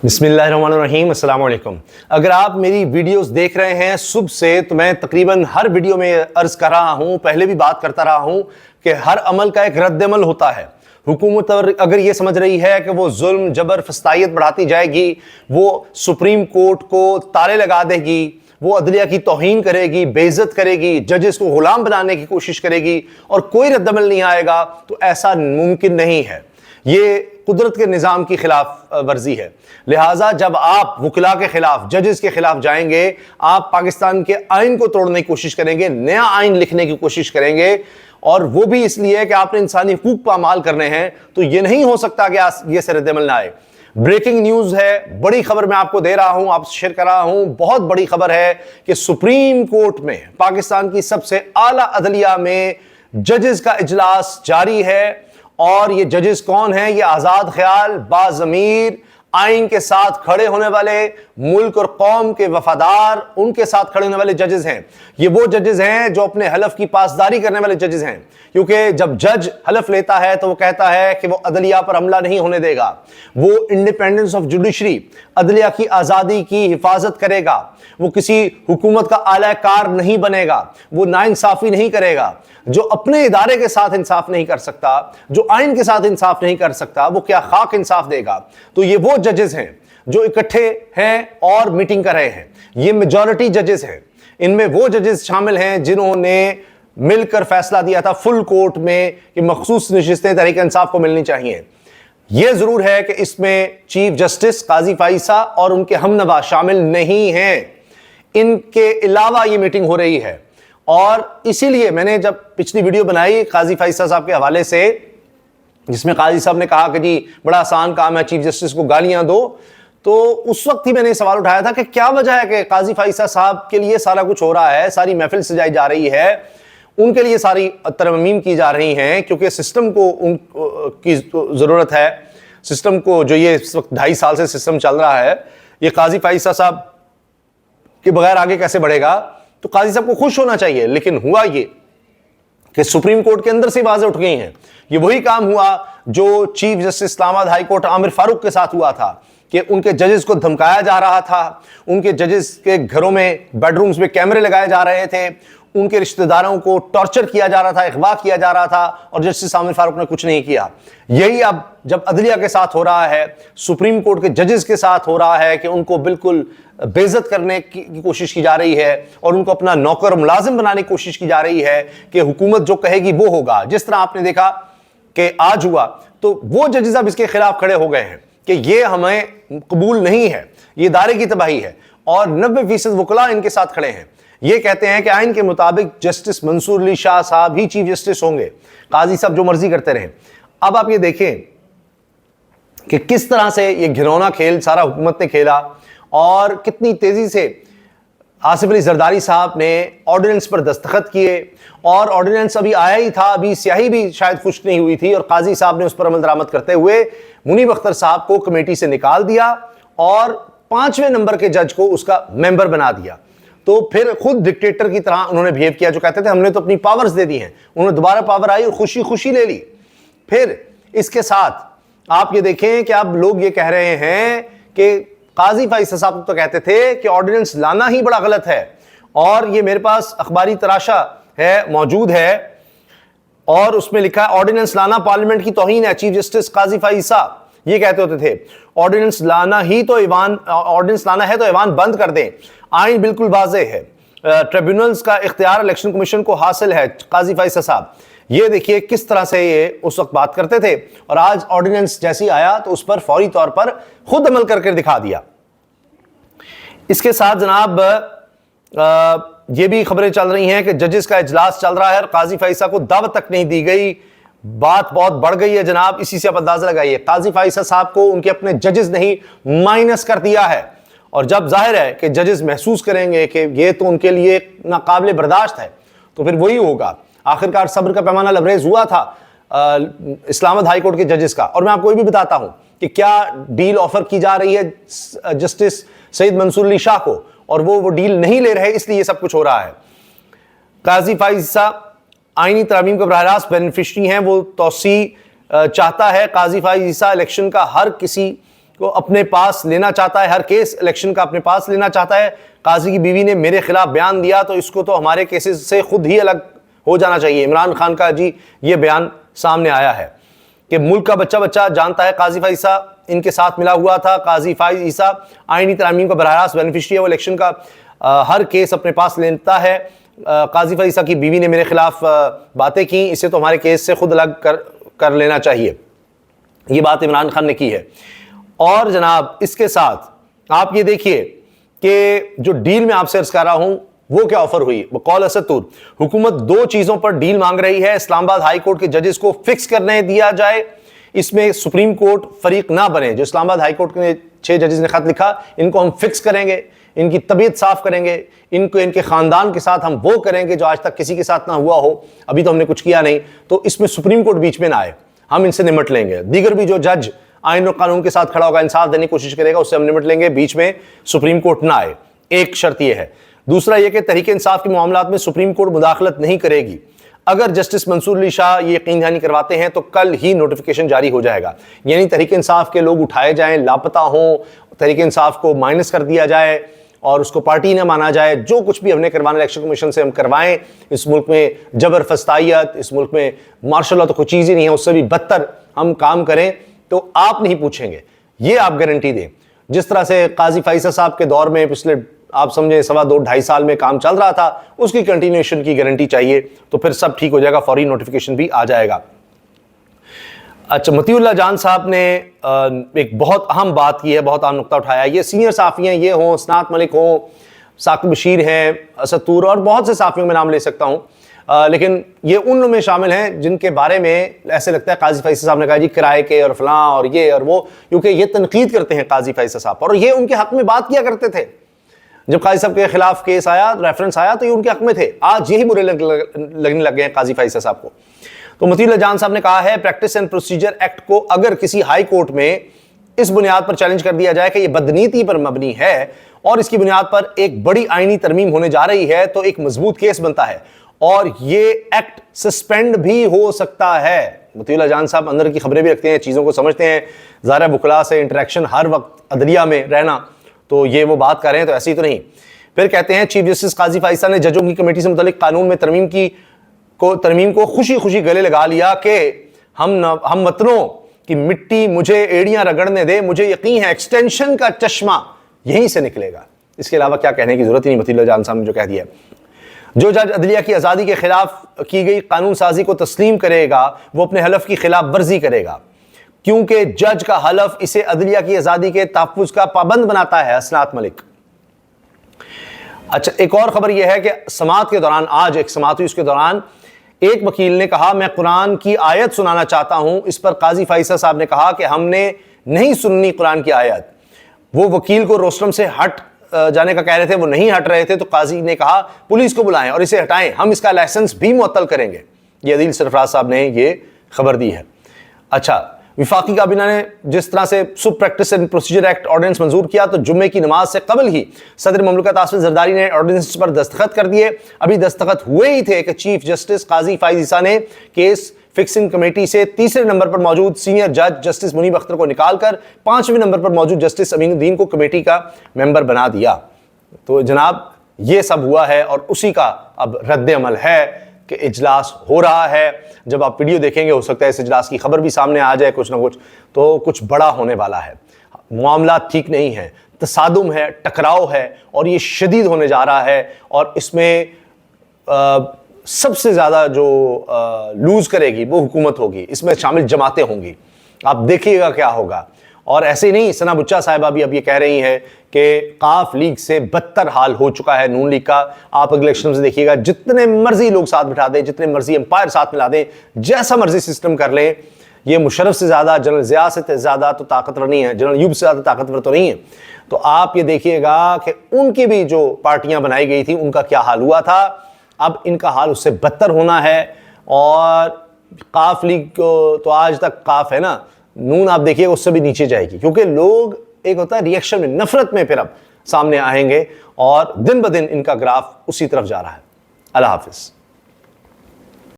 बिस्मिल्लाहिर्रहमानिर्रहीम, अस्सलाम वालेकुम। अगर आप मेरी वीडियोस देख रहे हैं सुबह से, तो मैं तकरीबन हर वीडियो में अर्ज कर रहा हूं, पहले भी बात करता रहा हूं कि हर अमल का एक रद्द-ए-अमल होता है। हुकूमत अगर ये समझ रही है कि वो जुल्म जबर फस्तायत बढ़ाती जाएगी, वो सुप्रीम कोर्ट को ताले लगा देगी, वो अदलिया की तौहीन करेगी, बेइज्जत करेगी, जजेस को गुलाम बनाने की कोशिश करेगी और कोई रद्द-अमल नहीं आएगा, तो ऐसा मुमकिन नहीं है। ये कुदरत के निज़ाम की खिलाफ वर्जी है। लिहाजा जब आप वकिला के खिलाफ, जजेस के खिलाफ जाएंगे, आप पाकिस्तान के आइन को तोड़ने की कोशिश करेंगे, नया आइन लिखने की कोशिश करेंगे, और वो भी इसलिए कि आपने इंसानी हुकूक पामाल करने हैं, तो ये नहीं हो सकता कि ये से रद्द-ए-अमल ना आए। ब्रेकिंग न्यूज है, बड़ी खबर मैं आपको दे रहा हूं, आपसे शेयर कर रहा हूं। बहुत बड़ी खबर है कि सुप्रीम कोर्ट में, पाकिस्तान की सबसे आला अदलिया में जजेस का इजलास जारी है। और ये जजेस कौन हैं? ये आजाद ख्याल, बाज़मीर, आइन के साथ खड़े होने वाले, मुल्क और कौम के वफादार, उनके साथ खड़े होने वाले जजेस हैं। ये वो जजेस हैं जो अपने हलफ की पासदारी करने वाले जजेस हैं, क्योंकि जब जज हलफ लेता है तो वो कहता है कि वो अदलिया पर हमला नहीं होने देगा, वो इंडिपेंडेंस ऑफ जुडिशरी, अदलिया की आज़ादी की हिफाजत करेगा, वो किसी हुकूमत का आलाकार नहीं बनेगा, वो नाइंसाफी नहीं करेगा। जो अपने इदारे के साथ इंसाफ नहीं कर सकता, जो आइन के साथ इंसाफ नहीं कर सकता, वो क्या खाक इंसाफ देगा? तो ये वो जजेस हैं जो इकट्ठे हैं और मीटिंग कर रहे हैं। ये मेजॉरिटी जजेस हैं। इनमें वो जजेस शामिल हैं जिन्होंने मिलकर फैसला दिया था फुल कोर्ट में कि मखसूस नशिस्तें तहरीक इंसाफ को मिलनी चाहिए। यह जरूर है कि इसमें चीफ जस्टिस काजी फाइसा और उनके हमनवा शामिल नहीं हैं। इनके अलावा यह मीटिंग हो रही है, और इसीलिए मैंने जब पिछली वीडियो बनाई काजी फाइसा साहब के हवाले से, जिसमें काजी साहब ने कहा कि जी बड़ा आसान काम है, चीफ जस्टिस को गालियां दो, तो उस वक्त ही मैंने सवाल उठाया था कि क्या वजह है कि काजी फाइसा साहब के लिए सारा कुछ हो रहा है, सारी महफिल सजाई जा रही है, उनके लिए सारी तरमीम की जा रही हैं, क्योंकि सिस्टम को उनकी जरूरत है। सिस्टम को जो ये इस वक्त 2.5 साल से सिस्टम चल रहा है, ये काजी फाइसा साहब के बगैर आगे कैसे बढ़ेगा? तो काजी साहब को खुश होना चाहिए। लेकिन हुआ ये कि सुप्रीम कोर्ट के अंदर से आवाजें उठ गई हैं। ये वही काम हुआ जो chief justice Islamabad high court Aamir Farooq के साथ हुआ था, कि उनके जजेस को धमकाया जा रहा था, उनके जजेस के घरों में, बेडरूम्स में कैमरे लगाए जा रहे थे, उनके रिश्तेदारों को टॉर्चर किया जा रहा था, अगवा किया जा रहा था, और जस्टिस आमिर फारूक ने कुछ नहीं किया। यही अब जब अदलिया के साथ हो रहा है, सुप्रीम कोर्ट के जजेस के साथ हो रहा है कि उनको बिल्कुल बेइज्जत करने की कोशिश की जा रही है और उनको अपना नौकर मुलाजिम बनाने की कोशिश की जा रही है कि हुकूमत जो कहेगी वो होगा। जिस तरह आपने देखा कि आज हुआ, तो वो जजेस अब इसके खिलाफ खड़े हो गए हैं कि ये हमें कबूल नहीं है, ये इदारे की तबाही है, और 90% वकला इनके साथ खड़े हैं। ये कहते हैं कि आइन के मुताबिक जस्टिस मंसूर अली शाह साहब ही चीफ जस्टिस होंगे, काजी साहब जो मर्जी करते रहे। अब आप ये देखें कि किस तरह से ये घिनौना खेल सारा हुकूमत ने खेला, और कितनी तेजी से आसिफ अली जरदारी साहब ने ऑर्डिनेंस पर दस्तखत किए, और ऑर्डिनेंस अभी आया ही था, अभी स्याही भी शायद खुश नहीं हुई थी, और काजी साहब ने उस पर अमल दरामद करते हुए मुनीब अख्तर साहब को कमेटी से निकाल दिया और 5वें नंबर के जज को उसका मेंबर बना दिया। तो फिर खुद डिक्टेटर की तरह उन्होंने बिहेव किया, जो कहते थे हमने तो अपनी पावर्स दे दी हैं। उन्होंने दोबारा पावर आई और खुशी खुशी ले ली। फिर इसके साथ आप ये देखें कि अब लोग ये कह रहे हैं कि काजी फाइसा साहब तो कहते थे कि ऑर्डिनेंस लाना ही बड़ा गलत है, और ये मेरे पास अखबारी तराशा है, मौजूद है, और उसमें लिखा है ऑर्डिनेंस लाना पार्लियामेंट की तौहीन है। चीफ जस्टिस काजी फाइसा ये कहते होते थे ऑर्डिनेंस लाना है तो ईवान बंद कर दें, आइन बिल्कुल वाज़ेह है, ट्रिब्यूनल्स का इख्तियार इलेक्शन कमीशन को हासिल है। काजी फाइसा साहब ये देखिए किस तरह से ये उस वक्त बात करते थे, और आज ऑर्डिनेंस जैसी आया तो उस पर फौरी तौर पर खुद अमल करके दिखा दिया। इसके साथ जनाब ये भी खबरें चल रही हैं कि जजेस का इजलास चल रहा है और काजी फाइसा को दावत तक नहीं दी गई। बात बहुत बढ़ गई है जनाब। इसी से आप अंदाजा लगाइए, काजी फाइसा साहब को उनके अपने जजेस नहीं माइनस कर दिया है, और जब जाहिर है कि जजेस महसूस करेंगे कि ये तो उनके लिए नाकाबिले बर्दाश्त है, तो फिर वही होगा। आखिरकार सब्र का पैमाना लबरेज हुआ था इस्लामाबाद हाई कोर्ट के जजेस का। और मैं आपको ये भी बताता हूं कि क्या डील ऑफर की जा रही है जस्टिस सईद मंसूर अली शाह को, और वो डील नहीं ले रहे, इसलिए ये सब कुछ हो रहा है। काजी फाइसा आईनी तरमीम के बराह रास्त बेनिफिशरी हैं, वो तोसी चाहता है। काजी फाइसा इलेक्शन का हर किसी को अपने पास लेना चाहता है, हर केस इलेक्शन का अपने पास लेना चाहता है। काजी की बीवी ने मेरे खिलाफ बयान दिया तो इसको तो हमारे केसेस से खुद ही अलग हो जाना चाहिए। इमरान खान का जी ये बयान सामने आया है कि मुल्क का बच्चा बच्चा जानता है काजी फाइज ईसा इनके साथ मिला हुआ था। काजी फाइज ईसा आईनी तरामीम का बराह रास्त बेनिफिशियरी है, वो इलेक्शन का हर केस अपने पास लेता है। काजी फाइज ईसा की बीवी ने मेरे खिलाफ बातें की, इसे तो हमारे केस से खुद अलग कर लेना चाहिए। ये बात इमरान खान ने की है। और जनाब इसके साथ आप ये देखिए कि जो डील में आपसे अर्ज कर रहा हूं वो क्या ऑफर हुई। बकौल असदुर हुकूमत दो चीजों पर डील मांग रही है। इस्लामाबाद हाई कोर्ट के जजेस को फिक्स करने दिया जाए, इसमें सुप्रीम कोर्ट फरीक ना बने। जो इस्लामाबाद हाई कोर्ट के 6 जजेस ने खत लिखा, इनको हम फिक्स करेंगे, इनकी तबीयत साफ करेंगे, इनको इनके खानदान के साथ हम वो करेंगे जो आज तक किसी के साथ ना हुआ हो। अभी तो हमने कुछ किया नहीं, तो इसमें सुप्रीम कोर्ट बीच में ना आए, हम इनसे निमट लेंगे। दीगर भी जो जज आइन और कानून के साथ खड़ा होगा, इंसाफ देने की कोशिश करेगा, उससे हम निमट लेंगे, बीच में सुप्रीम कोर्ट ना आए। एक शर्त यह है। दूसरा यह कि तहरीक इंसाफ के मामलात में सुप्रीम कोर्ट मुदाखलत नहीं करेगी। अगर जस्टिस मंसूर अली शाह ये यकीन दहानी करवाते हैं तो कल ही नोटिफिकेशन जारी हो जाएगा, यानी तहरीक इंसाफ के लोग उठाए जाएं, लापता हों, तहरीक इंसाफ को माइनस कर दिया जाए और उसको पार्टी न माना जाए। जो कुछ भी हमने करवाना इलेक्शन कमीशन से हम करवाएं। इस मुल्क में जबर फस्तायत, इस मुल्क में मार्शल लॉ तो कोई चीज़ ही नहीं है, उससे भी बदतर हम काम करें तो आप नहीं पूछेंगे, ये आप गारंटी दें। जिस तरह से काजी फाइसा साहब के दौर में पिछले आप समझे 2.5 साल में काम चल रहा था, उसकी कंटिन्यूएशन की गारंटी चाहिए, तो फिर सब ठीक हो जाएगा, फौरी नोटिफिकेशन भी आ जाएगा। अच्छा, मतीउल्लाह जान साहब ने एक बहुत अहम बात की है, बहुत अहम नुक्ता उठाया। ये सीनियर साफ़ी हैं, ये हों सनात मलिक हों, साकिब बशीर हैं, असदुर और बहुत से साफ़ियों में नाम ले सकता हूँ, लेकिन ये उन में शामिल हैं जिनके बारे में ऐसे लगता है काजी फैसल साहब ने कहा जी किराए के और फलां और ये और वो, क्योंकि ये तनकीद करते हैं काजी फैसल साहब और ये उनके हक में बात किया करते थे। जब काजी साहब के खिलाफ केस आया, रेफरेंस आया, तो ये उनके हक में थे। आज यही बुरे लगने लग गए हैं काजी फैसल साहब को। तो मतीउल्लाह जान साहब ने कहा है प्रैक्टिस एंड प्रोसीजर एक्ट को अगर किसी हाई कोर्ट में इस बुनियाद पर चैलेंज कर दिया जाए कि यह बदनीति पर मबनी है और इसकी बुनियाद पर एक बड़ी आईनी तरमीम होने जा रही है, तो एक मजबूत केस बनता है और ये एक्ट सस्पेंड भी हो सकता है। मतीउल्लाह जान साहब अंदर की खबरें भी रखते हैं, चीज़ों को समझते हैं, ज़ाहिर बुखला से इंटरेक्शन हर वक्त अदलिया में रहना, तो ये वो बात कर रहे हैं तो ऐसी ही तो नहीं। फिर कहते हैं चीफ जस्टिस काजी फाइसा ने जजों की कमेटी से मुतालिक कानून में तरमीम को खुशी खुशी गले लगा लिया कि हम वतनों की मिट्टी मुझे एड़ियां रगड़ने दे, मुझे यकीन है एक्सटेंशन का चश्मा यहीं से निकलेगा। इसके अलावा क्या कहने की जरूरत ही नहीं। मतीउल्लाह जान साहब ने जो कह दिया, जो जज अदलिया की आज़ादी के खिलाफ की गई कानून साजी को तस्लीम करेगा वो अपने हलफ की खिलाफ वर्जी करेगा, क्योंकि जज का हलफ इसे अदलिया की आज़ादी के तहफ़्फ़ुज़ का पाबंद बनाता है। सनात मलिक। अच्छा, एक और खबर यह है कि समात के दौरान, आज एक समात हुई, उसके दौरान एक वकील ने कहा मैं कुरान की आयत सुनाना चाहता हूं। इस पर काजी फैसल साहब ने कहा कि हमने नहीं सुननी कुरान की आयत। वो वकील को रोस्टरम से हट जाने का कह रहे थे, वो नहीं हट रहे थे, तो काजी ने कहा पुलिस को बुलाएं और इसे हटाएं, हम इसका लाइसेंस भी मुअत्तल करेंगे। ये अदील सरफराज साहब ने ये खबर दी है। अच्छा, विफाकी काबीना ने जिस तरह से सुब practice and procedure act ordinance मंजूर किया, तो जुम्मे की नमाज से कबल ही सदर मुमलिकत आसिफ जरदारी ने ऑर्डिनेंस पर दस्तखत कर दिए। अभी दस्तखत हुए ही थे कि चीफ जस्टिस काजी फाइज ईसा ने केस फिक्सिंग कमेटी से तीसरे नंबर पर मौजूद सीनियर जज जस्टिस मुनीब अख्तर को निकालकर 5वें नंबर पर मौजूद जस्टिस अमीनुद्दीन को कमेटी का मेंबर बना दिया। तो जनाब ये सब हुआ है और उसी का अब रद्द अमल है कि इजलास हो रहा है। जब आप वीडियो देखेंगे हो सकता है इस इजलास की खबर भी सामने आ जाए कुछ ना कुछ, तो कुछ बड़ा होने वाला है। मामला ठीक नहीं है, तसादुम है, टकराव है और ये शदीद होने जा रहा है और इसमें सबसे ज़्यादा जो लूज़ करेगी वो हुकूमत होगी, इसमें शामिल जमातें होंगी। आप देखिएगा क्या होगा। और ऐसे ही नहीं, सना बुच्चा साहिबा भी अब ये कह रही हैं कि काफ लीग से बदतर हाल हो चुका है नून लीग का। आप अगले इलेक्शन से देखिएगा, जितने मर्जी लोग साथ बिठा दें, जितने मर्जी एम्पायर साथ मिला दें, जैसा मर्जी सिस्टम कर लें, ये मुशर्रफ से ज़्यादा, जनरल ज़िया से ज़्यादा तो ताकतवर नहीं है, जनरल यूब से ज़्यादा ताकतवर तो नहीं है। तो आप ये देखिएगा कि उनकी भी जो पार्टियां बनाई गई थी उनका क्या हाल हुआ था, अब इनका हाल उससे बदतर होना है। और काफ लीग को तो आज तक काफ है ना, नून आप देखिएगा उससे भी नीचे जाएगी, क्योंकि लोग एक होता है रिएक्शन में, नफरत में फिर अब सामने आएंगे और दिन ब दिन इनका ग्राफ उसी तरफ जा रहा है। अल्लाह हाफिज़।